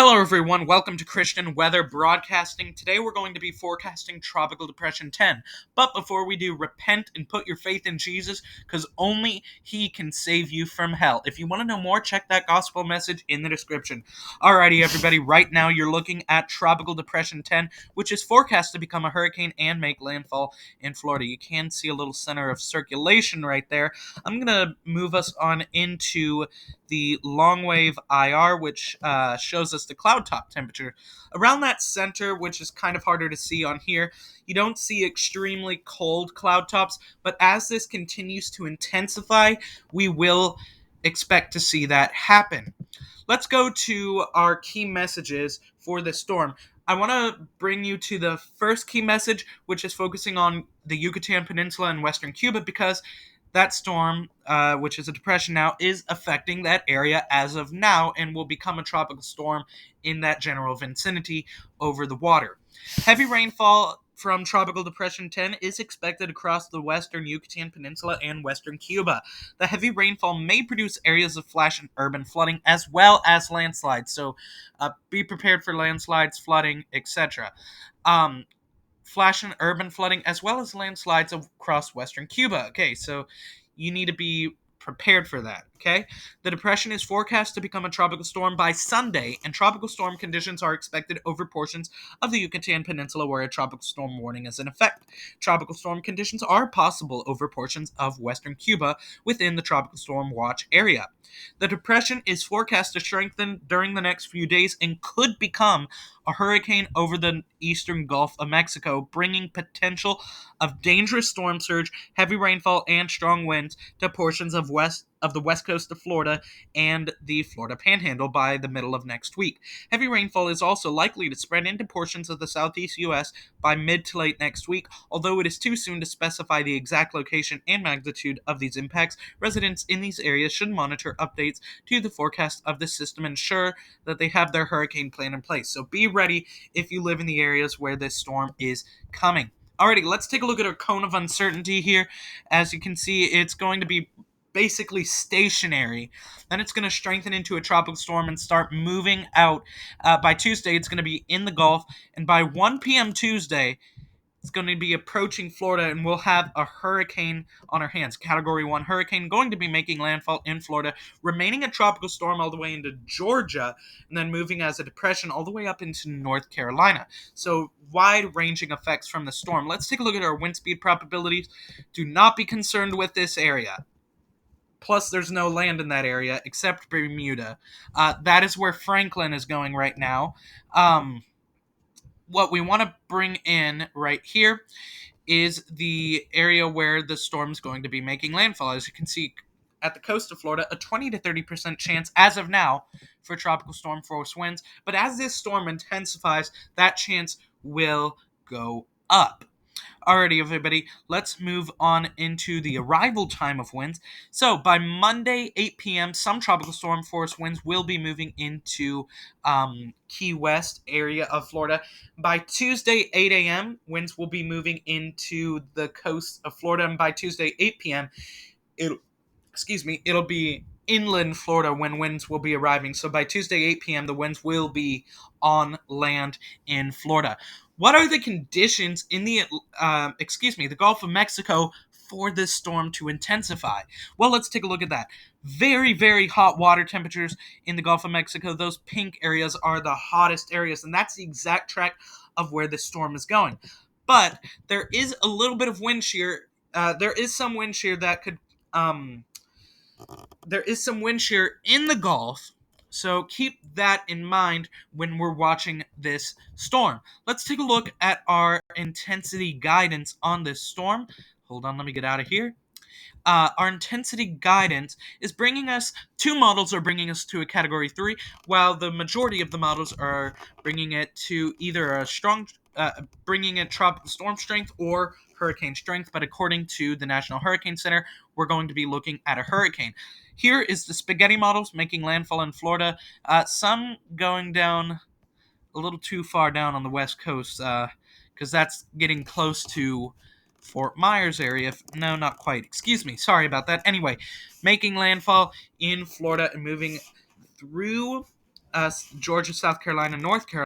Hello, everyone. Welcome to Christian Weather Broadcasting. Today we're going to be forecasting Tropical Depression 10. But before we do, repent and put your faith in Jesus, because only He can save you from hell. If you want to know more, check that gospel message in the description. Alrighty, everybody. Right now you're looking at Tropical Depression 10, which is forecast to become a hurricane and make landfall in Florida. You can see a little center of circulation right there. I'm going to move us on into the long wave IR, which shows us the cloud top temperature. Around that center, which is kind of harder to see on here, you don't see extremely cold cloud tops, but as this continues to intensify, we will expect to see that happen. Let's go to our key messages for this storm. I want to bring you to the first key message, which is focusing on the Yucatan Peninsula and western Cuba, because that storm, which is a depression now, is affecting that area as of now and will become a tropical storm in that general vicinity over the water. Heavy rainfall from Tropical Depression 10 is expected across the western Yucatan Peninsula and western Cuba. The heavy rainfall may produce areas of flash and urban flooding as well as landslides, so be prepared for landslides, flooding, etc. Flash and urban flooding, as well as landslides across western Cuba. Okay, so you need to be prepared for that. Okay, the depression is forecast to become a tropical storm by Sunday, and tropical storm conditions are expected over portions of the Yucatan Peninsula where a tropical storm warning is in effect. Tropical storm conditions are possible over portions of western Cuba within the tropical storm watch area. The depression is forecast to strengthen during the next few days and could become a hurricane over the eastern Gulf of Mexico, bringing potential of dangerous storm surge, heavy rainfall, and strong winds to portions of the west coast of Florida and the Florida Panhandle by the middle of next week. Heavy rainfall is also likely to spread into portions of the southeast U.S. by mid to late next week. Although it is too soon to specify the exact location and magnitude of these impacts, residents in these areas should monitor updates to the forecast of the system and ensure that they have their hurricane plan in place. So be ready if you live in the areas where this storm is coming. Alrighty, let's take a look at our cone of uncertainty here. As you can see, it's going to be basically stationary. Then it's going to strengthen into a tropical storm and start moving out. By Tuesday, it's going to be in the Gulf, and by 1 p.m. Tuesday, it's going to be approaching Florida, and we'll have a hurricane on our hands. Category 1 hurricane going to be making landfall in Florida, remaining a tropical storm all the way into Georgia, and then moving as a depression all the way up into North Carolina. So wide-ranging effects from the storm. Let's take a look at our wind speed probabilities. Do not be concerned with this area. Plus, there's no land in that area except Bermuda. That is where Franklin is going right now. What we want to bring in right here is the area where the storm's going to be making landfall. As you can see at the coast of Florida, a 20 to 30% chance as of now for tropical storm force winds. But as this storm intensifies, that chance will go up. Alrighty, everybody, let's move on into the arrival time of winds. So, by Monday, 8 p.m., some tropical storm force winds will be moving into Key West area of Florida. By Tuesday, 8 a.m., winds will be moving into the coast of Florida. And by Tuesday, 8 p.m., it'll be inland Florida when winds will be arriving. So by Tuesday, 8 p.m., the winds will be on land in Florida. What are the conditions in the Gulf of Mexico for this storm to intensify? Well, let's take a look at that. Very, very hot water temperatures in the Gulf of Mexico. Those pink areas are the hottest areas, and that's the exact track of where this storm is going. But there is a little bit of wind shear. There is some wind shear that could... there is some wind shear in the Gulf, so keep that in mind when we're watching this storm. Let's take a look at our intensity guidance on this storm. Hold on, let me get out of here. Our intensity guidance is two models are bringing us to a category 3, while the majority of the models are bringing it to either bringing it tropical storm strength or hurricane strength. But according to the National Hurricane Center, we're going to be looking at a hurricane. Here is the spaghetti models making landfall in Florida. Some going down a little too far down on the west coast, because that's getting close to Fort Myers area. No, not quite. Excuse me. Sorry about that. Anyway, making landfall in Florida and moving through Georgia, South Carolina, North Carolina.